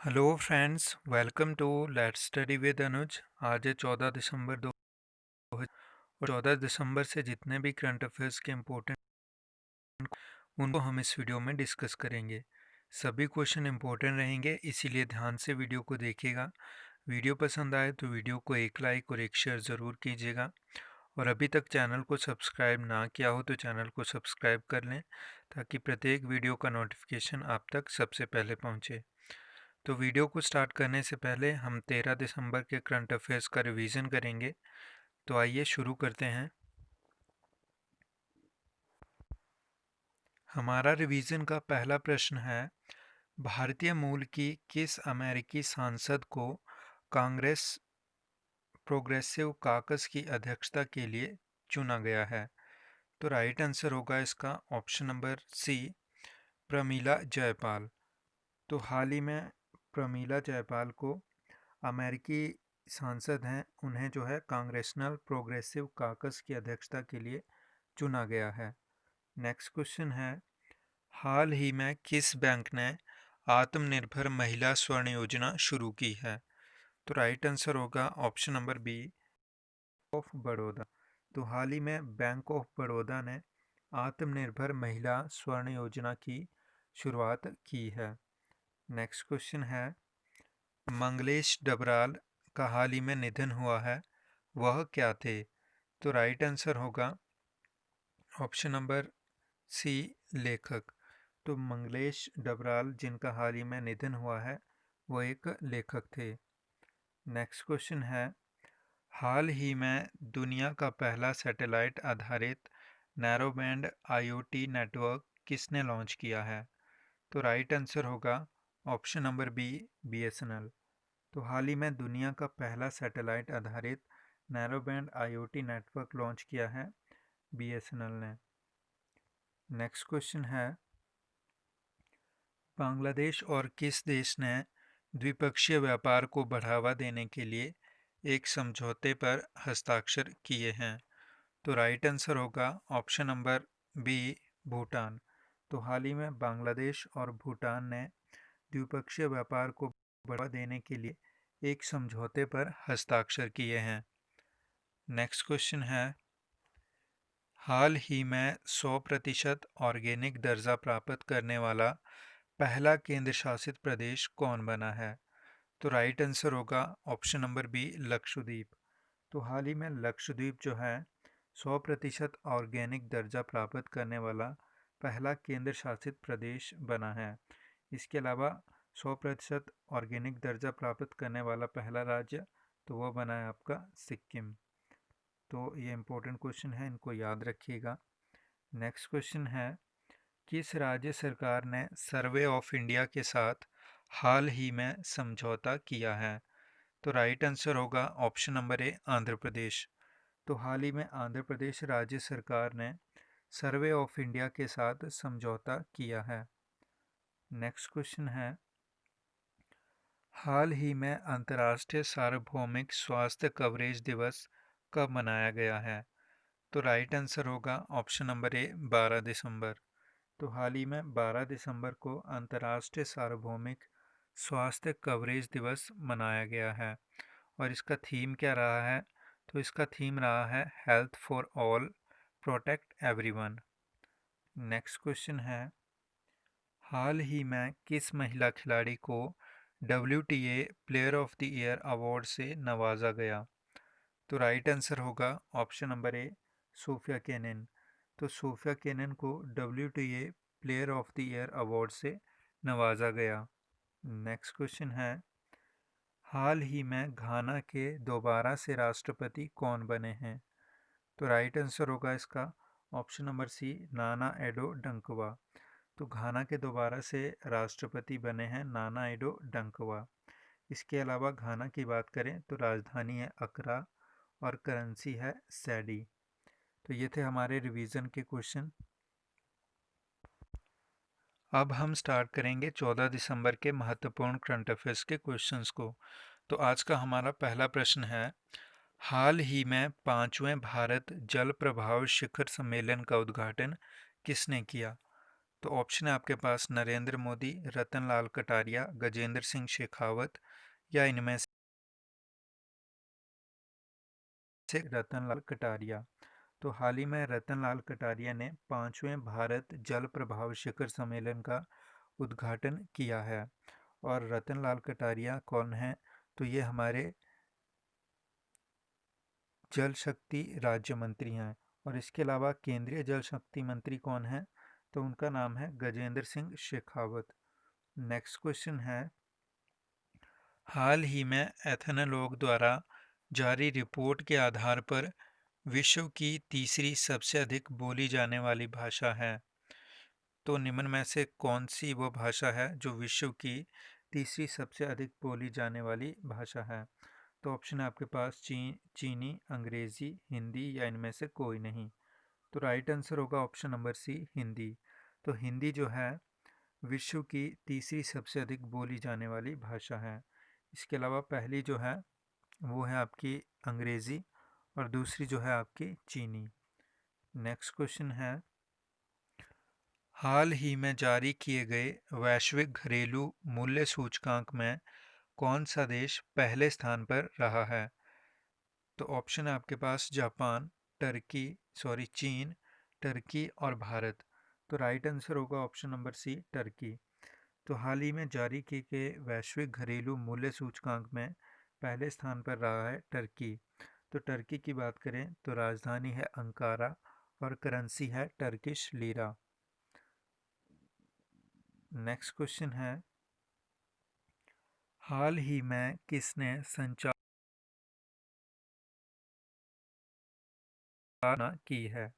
Hello friends, welcome to let's study with Anuj. आज है 14 दिसंबर दो और 14 दिसंबर से जितने भी करंट अफेयर्स के इम्पोर्टेंट उनको हम इस वीडियो में डिस्कस करेंगे। सभी क्वेश्चन इम्पोर्टेंट रहेंगे, इसीलिए ध्यान से वीडियो को देखिएगा। वीडियो पसंद आए तो वीडियो को एक लाइक और एक शेयर ज़रूर कीजिएगा। और अभी तक चैनल को सब्सक्राइब ना किया हो तो चैनल को सब्सक्राइब कर लें, ताकि प्रत्येक वीडियो का नोटिफिकेशन आप तक सबसे पहले पहुँचे। तो वीडियो को स्टार्ट करने से पहले हम 13 दिसंबर के करंट अफेयर्स का रिवीजन करेंगे। तो आइए शुरू करते हैं। हमारा रिवीजन का पहला प्रश्न है, भारतीय मूल की किस अमेरिकी सांसद को कांग्रेस प्रोग्रेसिव काकस की अध्यक्षता के लिए चुना गया है? तो राइट आंसर होगा इसका option number C, Pramila Jayapal. तो हाल ही में प्रमीला जयपाल को अमेरिकी सांसद हैं, उन्हें जो है कांग्रेसनल प्रोग्रेसिव काकस की अध्यक्षता के लिए चुना गया है। नेक्स्ट क्वेश्चन है, हाल ही में किस बैंक ने आत्मनिर्भर महिला स्वर्ण योजना शुरू की है? तो राइट आंसर होगा option number B, of Baroda. तो हाल ही में बैंक ऑफ बड़ौदा ने आत्मनिर्भर महिला स्वर्ण योजना की शुरुआत की है। नेक्स्ट क्वेश्चन है, मंगलेश डबराल का हाल ही में निधन हुआ है, वह क्या थे? तो राइट आंसर होगा ऑप्शन नंबर सी, लेखक। तो मंगलेश डबराल जिनका हाल ही में निधन हुआ है, वो एक लेखक थे। नेक्स्ट क्वेश्चन है, हाल ही में दुनिया का पहला सैटेलाइट आधारित नैरो बैंड आईओटी नेटवर्क किसने लॉन्च किया है? तो राइट आंसर होगा ऑप्शन नंबर बी, बीएसएनएल। तो हाल ही में दुनिया का पहला सैटेलाइट आधारित narrow band IoT network launch किया है बीएसएनएल ने। नेक्स्ट क्वेश्चन है, बांग्लादेश और किस देश ने द्विपक्षीय व्यापार को बढ़ावा देने के लिए एक समझौते पर हस्ताक्षर किए हैं? तो राइट आंसर होगा ऑप्शन नंबर बी, भूटान। तो हाल ही में बांग्लादेश और भूटान ने द्विपक्षीय व्यापार को बढ़ावा देने के लिए एक समझौते पर हस्ताक्षर किए हैं। नेक्स्ट क्वेश्चन है, हाल ही में 100% ऑर्गेनिक दर्जा प्राप्त करने वाला पहला केंद्र शासित प्रदेश कौन बना है? तो राइट आंसर होगा ऑप्शन नंबर बी, लक्षद्वीप। तो हाल ही में लक्षद्वीप जो है 100% ऑर्गेनिक दर्जा प्राप्त करने वाला पहला केंद्र शासित प्रदेश बना है। इसके अलावा 100% ऑर्गेनिक दर्जा प्राप्त करने वाला पहला राज्य तो वो बना है आपका सिक्किम। तो ये इम्पोर्टेंट क्वेश्चन है, इनको याद रखिएगा। नेक्स्ट क्वेश्चन है, किस राज्य सरकार ने सर्वे ऑफ इंडिया के साथ हाल ही में समझौता किया है? तो राइट आंसर होगा option number A, Andhra Pradesh. तो हाल ही में आंध्र प्रदेश राज्य सरकार ने सर्वे ऑफ इंडिया के साथ समझौता किया है। नेक्स्ट क्वेश्चन है, हाल ही में अंतर्राष्ट्रीय सार्वभौमिक स्वास्थ्य कवरेज दिवस कब मनाया गया है? तो राइट आंसर होगा ऑप्शन नंबर ए, 12 दिसंबर। तो हाल ही में 12 दिसंबर को अंतर्राष्ट्रीय सार्वभौमिक स्वास्थ्य कवरेज दिवस मनाया गया है। और इसका थीम क्या रहा है? तो इसका थीम रहा है health for all, protect everyone. Next question है, हाल ही में किस महिला खिलाड़ी को WTA player of the year award से नवाजा गया? तो राइट आंसर होगा option number A, Sofia Kenin. तो सोफिया केनिन को WTA player of the year award से नवाजा गया। नेक्स्ट क्वेश्चन है, हाल ही में घाना के दोबारा से राष्ट्रपति कौन बने हैं? तो राइट आंसर होगा इसका ऑप्शन नंबर सी, नाना एडो डंकवा। तो घाना के दोबारा से राष्ट्रपति बने हैं नाना एडो डंकवा। इसके अलावा घाना की बात करें तो राजधानी है अकरा और करेंसी है सैडी। तो ये थे हमारे रिवीजन के क्वेश्चन। अब हम स्टार्ट करेंगे 14 दिसंबर के महत्वपूर्ण करंट अफेयर्स के क्वेश्चंस को। तो आज का हमारा पहला प्रश्न है, हाल ही में 5वें भारत जल प्रभाव शिखर सम्मेलन का उद्घाटन किसने किया? तो ऑप्शन है आपके पास नरेंद्र मोदी, रतन लाल कटारिया, गजेंद्र सिंह शेखावत या इनमें से रतन लाल कटारिया। तो हाल ही में रतन लाल कटारिया ने 5वें भारत जल प्रभाव शिखर सम्मेलन का उद्घाटन किया है। और रतन लाल कटारिया कौन है? तो ये हमारे जल शक्ति राज्य मंत्री हैं। और इसके अलावा केंद्रीय जल शक्ति मंत्री कौन है? तो उनका नाम है गजेंद्र सिंह शेखावत। नेक्स्ट क्वेश्चन है, हाल ही में एथनोलॉग द्वारा जारी रिपोर्ट के आधार पर विश्व की तीसरी सबसे अधिक बोली जाने वाली भाषा है। तो निम्न में से कौन सी वो भाषा है जो विश्व की तीसरी सबसे अधिक बोली जाने वाली भाषा है? तो ऑप्शन है आपके पास चीनी, अंग्रेज़ी, हिंदी या इनमें से कोई नहीं। तो राइट आंसर होगा ऑप्शन नंबर सी, हिंदी। तो हिंदी जो है विश्व की तीसरी सबसे अधिक बोली जाने वाली भाषा है। इसके अलावा पहली जो है वो है आपकी अंग्रेज़ी और दूसरी जो है आपकी चीनी। नेक्स्ट क्वेश्चन है, हाल ही में जारी किए गए वैश्विक घरेलू मूल्य सूचकांक में कौन सा देश पहले स्थान पर रहा है? तो ऑप्शन है आपके पास जापान, चीन, टर्की और भारत। तो राइट आंसर होगा ऑप्शन नंबर सी, टर्की। तो हाल ही में जारी किए गए वैश्विक घरेलू मूल्य सूचकांक में पहले स्थान पर रहा है टर्की। तो टर्की की बात करें तो राजधानी है अंकारा और करेंसी है टर्किश लीरा। नेक्स्ट क्वेश्चन है, हाल ही में किसने संचार की है?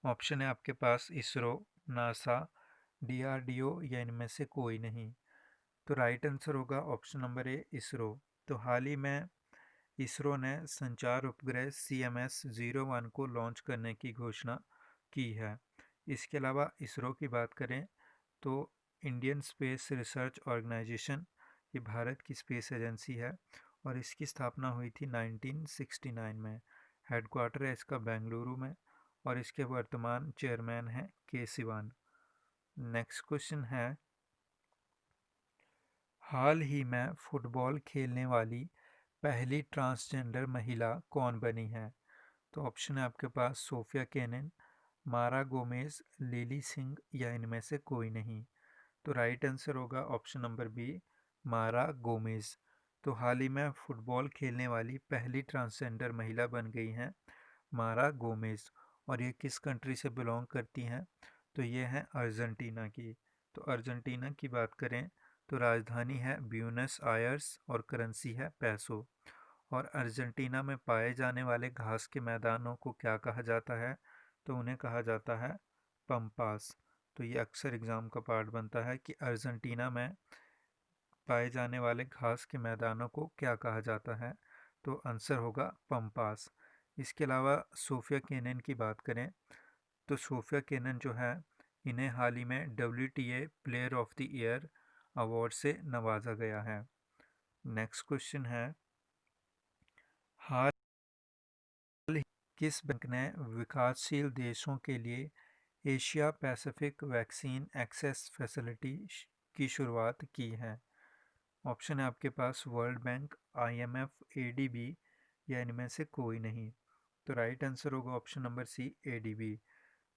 ऑप्शन है आपके पास इसरो, नासा, डीआरडीओ या इनमें से कोई नहीं। तो राइट आंसर होगा ऑप्शन नंबर ए, इसरो। तो हाल ही में इसरो ने संचार उपग्रह CMS-01 को लॉन्च करने की घोषणा की है। इसके अलावा इसरो की बात करें तो इंडियन स्पेस रिसर्च ऑर्गेनाइजेशन ये भारत की स्पेस एजेंसी है और इसकी स्थापना हुई थी 1969 में। हेडक्वार्टर है इसका बेंगलुरु में और इसके वर्तमान चेयरमैन हैं के सिवान। नेक्स्ट क्वेश्चन है, हाल ही में फुटबॉल खेलने वाली पहली ट्रांसजेंडर महिला कौन बनी है? तो ऑप्शन है आपके पास सोफिया केनिन, मारा गोमेज, लिली सिंह या इनमें से कोई नहीं। तो राइट आंसर होगा ऑप्शन नंबर बी, मारा गोमेज। तो हाल ही में फुटबॉल खेलने वाली पहली ट्रांसजेंडर महिला बन गई हैं मारा गोमेज। और ये किस कंट्री से बिलोंग करती हैं? तो ये हैं अर्जेंटीना की। तो अर्जेंटीना की बात करें तो राजधानी है ब्यूनस आयर्स और करेंसी है पैसो। और अर्जेंटीना में पाए जाने वाले घास के मैदानों को क्या कहा जाता है? तो उन्हें कहा जाता है पम्पास। तो ये अक्सर एग्ज़ाम का पार्ट बनता है कि अर्जेंटीना में पाए जाने वाले घास के मैदानों को क्या कहा जाता है? तो आंसर होगा पम्पास। इसके अलावा सोफिया केनन की बात करें तो सोफिया केनन जो है इन्हें हाल ही में WTA player of the year award से नवाजा गया है। नेक्स्ट क्वेश्चन है, हाल ही किस बैंक ने विकासशील देशों के लिए Asia Pacific vaccine access facility की शुरुआत की है? ऑप्शन है आपके पास वर्ल्ड बैंक, IMF, ADB या इनमें से कोई नहीं। तो राइट आंसर होगा ऑप्शन नंबर सी, ADB।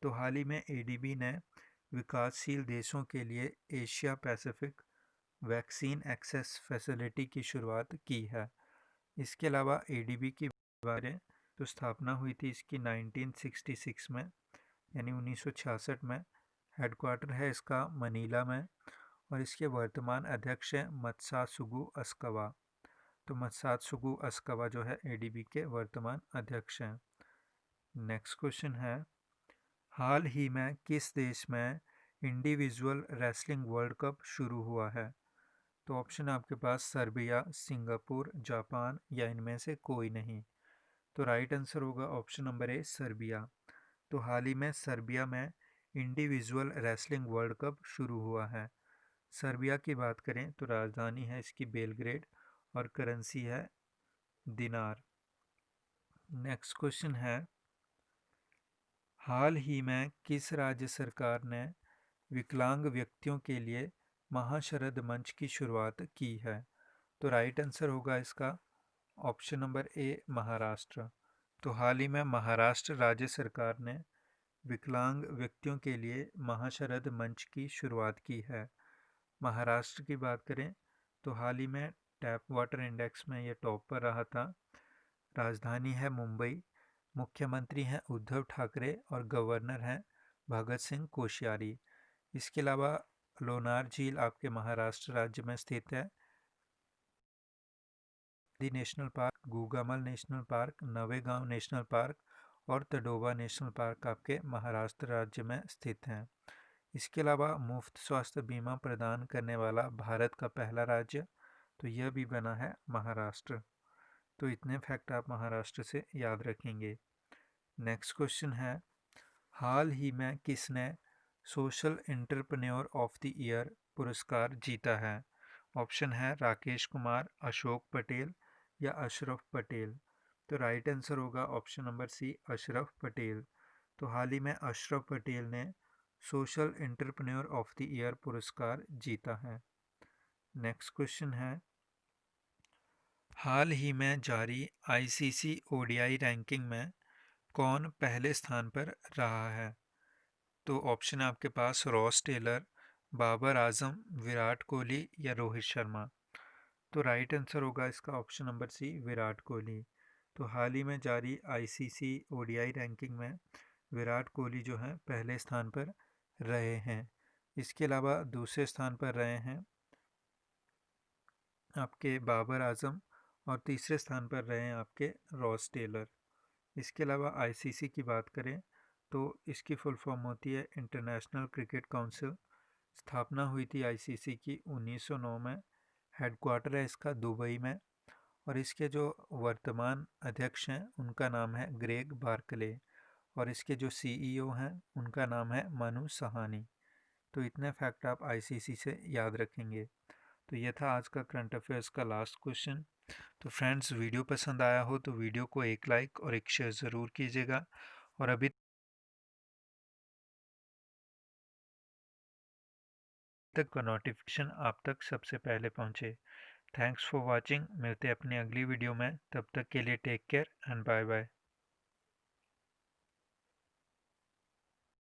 तो हाल ही में ADB ने विकासशील देशों के लिए Asia Pacific vaccine access facility की शुरुआत की है। इसके अलावा ADB की बारे तो स्थापना हुई थी इसकी 1966 में यानी 1966 में। हेडक्वार्टर है इसका मनीला में और इसके वर्तमान अध्यक्ष हैं मत्सात्सुगु अस्कावा। तो मत्सात्सुगु अस्कावा जो है ADB के वर्तमान अध्यक्ष हैं। नेक्स्ट क्वेश्चन है, हाल ही में किस देश में इंडिविजुअल रेसलिंग वर्ल्ड कप शुरू हुआ है? तो ऑप्शन है आपके पास सर्बिया, सिंगापुर, जापान या इनमें से कोई नहीं। तो राइट आंसर होगा ऑप्शन नंबर ए, सर्बिया। तो हाल ही में सर्बिया में इंडिविजुअल रेसलिंग वर्ल्ड कप शुरू हुआ है। सर्बिया की बात करें तो राजधानी है इसकी बेलग्रेड और करेंसी है दिनार। नेक्स्ट क्वेश्चन है, हाल ही में किस राज्य सरकार ने विकलांग व्यक्तियों के लिए महाशरद मंच की शुरुआत की है? तो राइट आंसर होगा इसका ऑप्शन नंबर ए, महाराष्ट्र। तो हाल ही में महाराष्ट्र राज्य सरकार ने विकलांग व्यक्तियों के लिए महाशरद मंच की शुरुआत की है। महाराष्ट्र की बात करें तो हाल ही में टैप वाटर इंडेक्स में ये टॉप पर रहा था। राजधानी है मुंबई, मुख्यमंत्री हैं उद्धव ठाकरे और गवर्नर हैं भगत सिंह कोश्यारी। इसके अलावा लोनार झील आपके महाराष्ट्र राज्य में स्थित है। National park, Gugamal national park, Navegaon national park और तडोबा नेशनल पार्क आपके महाराष्ट्र राज्य में स्थित हैं। इसके अलावा मुफ्त स्वास्थ्य बीमा प्रदान करने वाला भारत का पहला राज्य, तो यह भी बना है महाराष्ट्र। तो इतने फैक्ट आप महाराष्ट्र से याद रखेंगे। नेक्स्ट क्वेश्चन है, हाल ही में किसने social entrepreneur of the year पुरस्कार जीता है? ऑप्शन है राकेश कुमार, अशोक पटेल या अशरफ पटेल। तो राइट आंसर होगा option number C, Ashraf Patel. तो हाल ही में अशरफ पटेल ने social entrepreneur of the year पुरस्कार जीता है। नेक्स्ट क्वेश्चन है, हाल ही में जारी आईसीसी ओडीआई रैंकिंग में कौन पहले स्थान पर रहा है? तो ऑप्शन है आपके पास रॉस टेलर, बाबर आजम, विराट कोहली या रोहित शर्मा। तो राइट आंसर होगा इसका option number C, Virat Kohli. तो हाल ही में जारी आईसीसी ओडीआई रैंकिंग में विराट कोहली जो हैं पहले स्थान पर रहे हैं। इसके अलावा दूसरे स्थान पर रहे हैं आपके बाबर आजम और तीसरे स्थान पर रहे हैं आपके रॉस टेलर। इसके अलावा आईसीसी की बात करें तो इसकी फुल फॉर्म होती है इंटरनेशनल क्रिकेट काउंसिल। स्थापना हुई थी आईसीसी की 1909 में। हेडक्वार्टर है इसका दुबई में और इसके जो वर्तमान अध्यक्ष हैं उनका नाम है ग्रेग बार्कले और इसके जो सीईओ हैं उनका नाम है मनु सहानी। तो इतने फैक्ट आप आईसीसी से याद रखेंगे। तो ये था आज का करंट अफेयर्स का लास्ट क्वेश्चन। तो फ्रेंड्स, वीडियो पसंद आया हो तो वीडियो को एक लाइक और एक शेयर ज़रूर कीजिएगा और अभी तक का नोटिफिकेशन आप तक सबसे पहले पहुंचे। Thanks for watching. मिलते हैं अपनी अगली वीडियो में, तब तक के लिए take care and bye bye.